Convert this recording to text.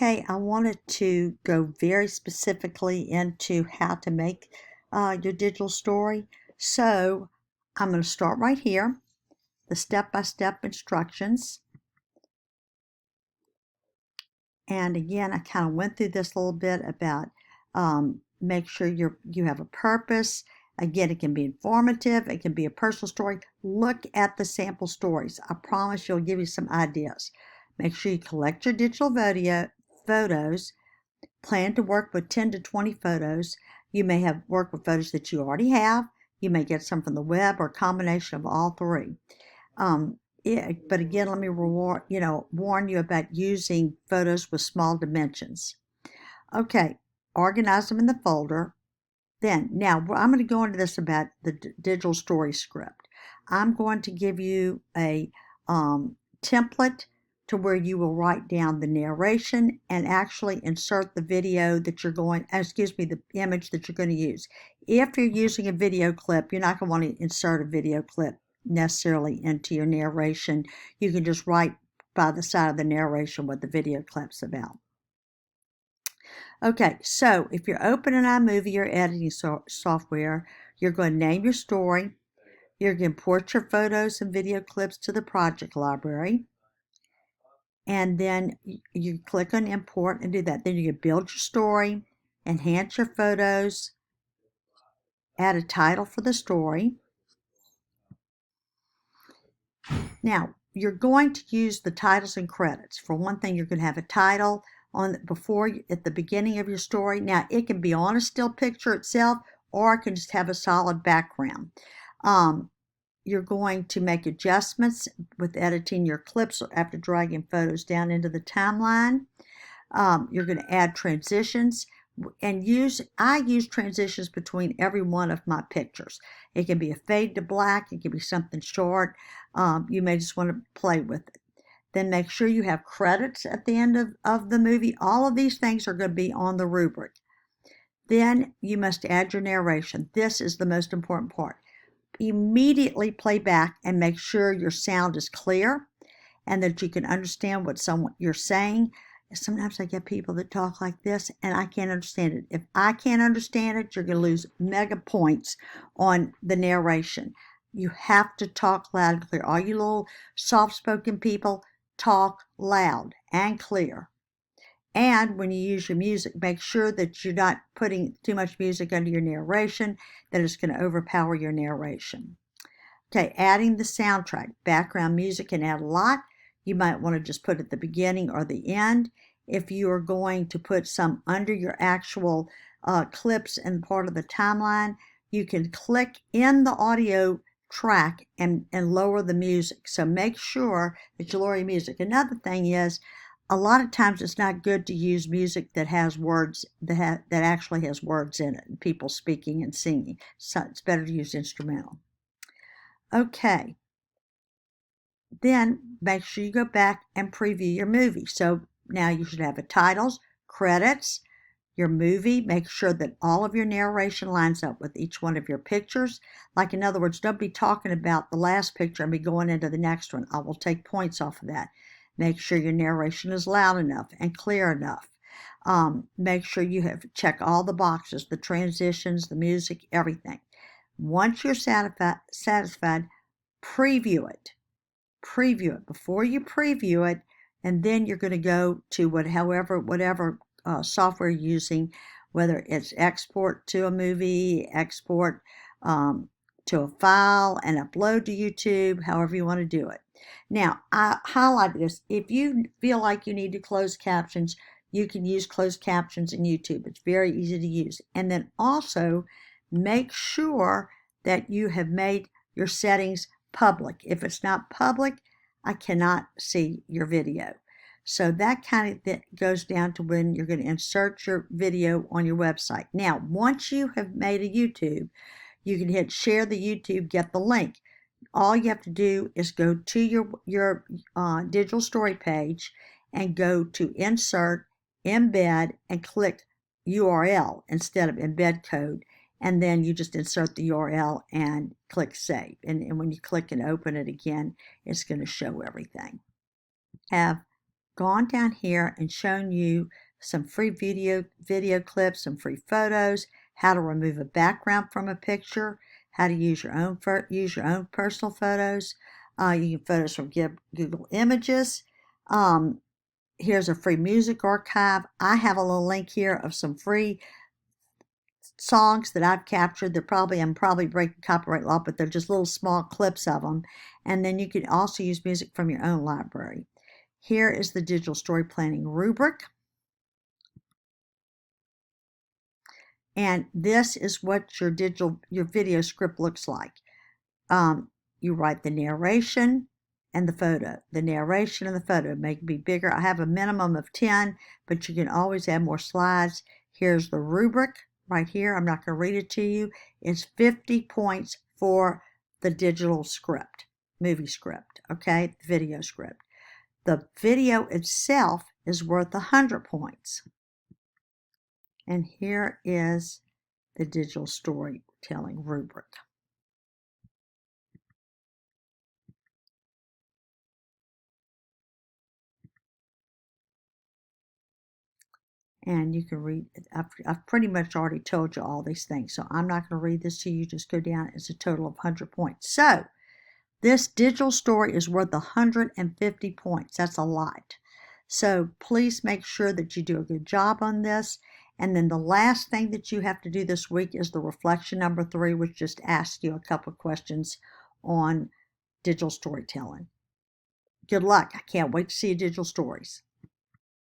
Okay, I wanted to go very specifically into how to make your digital story. So I'm going to start right here, the step-by-step instructions. And again, I kind of went through this a little bit about make sure you have a purpose. Again, it can be informative. It can be a personal story. Look at the sample stories. I promise you'll give you some ideas. Make sure you collect your digital photos. Plan to work with 10 to 20 photos. You may have work with photos that you already have. You may get some from the web or a combination of all three. But again, let me warn you about using photos with small dimensions. Okay, organize them in the folder. Now I'm going to go into this about the digital story script. I'm going to give you a template to where you will write down the narration and actually insert the video that you're going, the image that you're going to use. If you're using a video clip, you're not going to want to insert a video clip necessarily into your narration. You can just write by the side of the narration what the video clip's about. Okay, so if you're opening iMovie or editing software, you're going to name your story. You're going to import your photos and video clips to the project library. And then you click on import and do that. Then you can build your story, enhance your photos, add a title for the story. Now, you're going to use the titles and credits. For one thing, you're going to have a title at the beginning of your story. Now, it can be on a still picture itself, or it can just have a solid background. You're going to make adjustments with editing your clips after dragging photos down into the timeline. You're going to add transitions and I use transitions between every one of my pictures. It can be a fade to black. It can be something short. You may just want to play with it. Then make sure you have credits at the end of the movie. All of these things are going to be on the rubric. Then you must add your narration. This is the most important part. Immediately play back and make sure your sound is clear and that you can understand what you're saying. Sometimes I get people that talk like this and I can't understand it. If I can't understand it, you're going to lose mega points on the narration. You have to talk loud and clear. All you little soft-spoken people, talk loud and clear. And when you use your music, make sure that you're not putting too much music under your narration, that it's going to overpower your narration. Okay, adding the soundtrack. Background music can add a lot. You might want to just put at the beginning or the end. If you are going to put some under your actual clips and part of the timeline, you can click in the audio track and lower the music. So make sure that you lower your music. Another thing is, a lot of times it's not good to use music that has words, that actually has words in it, and people speaking and singing. So it's better to use instrumental. Okay. Then make sure you go back and preview your movie. So now you should have a titles, credits, your movie. Make sure that all of your narration lines up with each one of your pictures. Like, in other words, don't be talking about the last picture and be going into the next one. I will take points off of that. Make sure your narration is loud enough and clear enough. Make sure you check all the boxes, the transitions, the music, everything. Once you're satisfied, preview it. Preview it. Before you preview it, and then you're going to go to whatever software you're using, whether it's export to a movie, export to a file, and upload to YouTube, however you want to do it. Now, I highlighted this. If you feel like you need to close captions, you can use closed captions in YouTube. It's very easy to use. And then also make sure that you have made your settings public. If it's not public, I cannot see your video. So that kind of goes down to when you're going to insert your video on your website. Now, once you have made a YouTube, you can hit share the YouTube, get the link. All you have to do is go to your digital story page and go to insert, embed, and click URL instead of embed code. And then you just insert the URL and click save. And when you click and open it again, it's going to show everything. Have gone down here and shown you some free video clips, some free photos, how to remove a background from a picture, how to use your own personal photos. You can photos from Google Images. Here's a free music archive. I have a little link here of some free songs that I've captured. I'm probably breaking copyright law, but they're just little small clips of them. And then you can also use music from your own library. Here is the digital story planning rubric. And this is what your video script looks like. You write the narration and the photo. The narration and the photo may be bigger. I have a minimum of 10, but you can always add more slides. Here's the rubric right here. I'm not going to read it to you. It's 50 points for the digital script, movie script, okay, video script. The video itself is worth 100 points. And here is the digital storytelling rubric. And you can read it. I've pretty much already told you all these things, so I'm not going to read this to you. Just go down. It's a total of 100 points. So this digital story is worth 150 points. That's a lot. So please make sure that you do a good job on this. And then the last thing that you have to do this week is the reflection number 3, which just asks you a couple of questions on digital storytelling. Good luck. I can't wait to see your digital stories.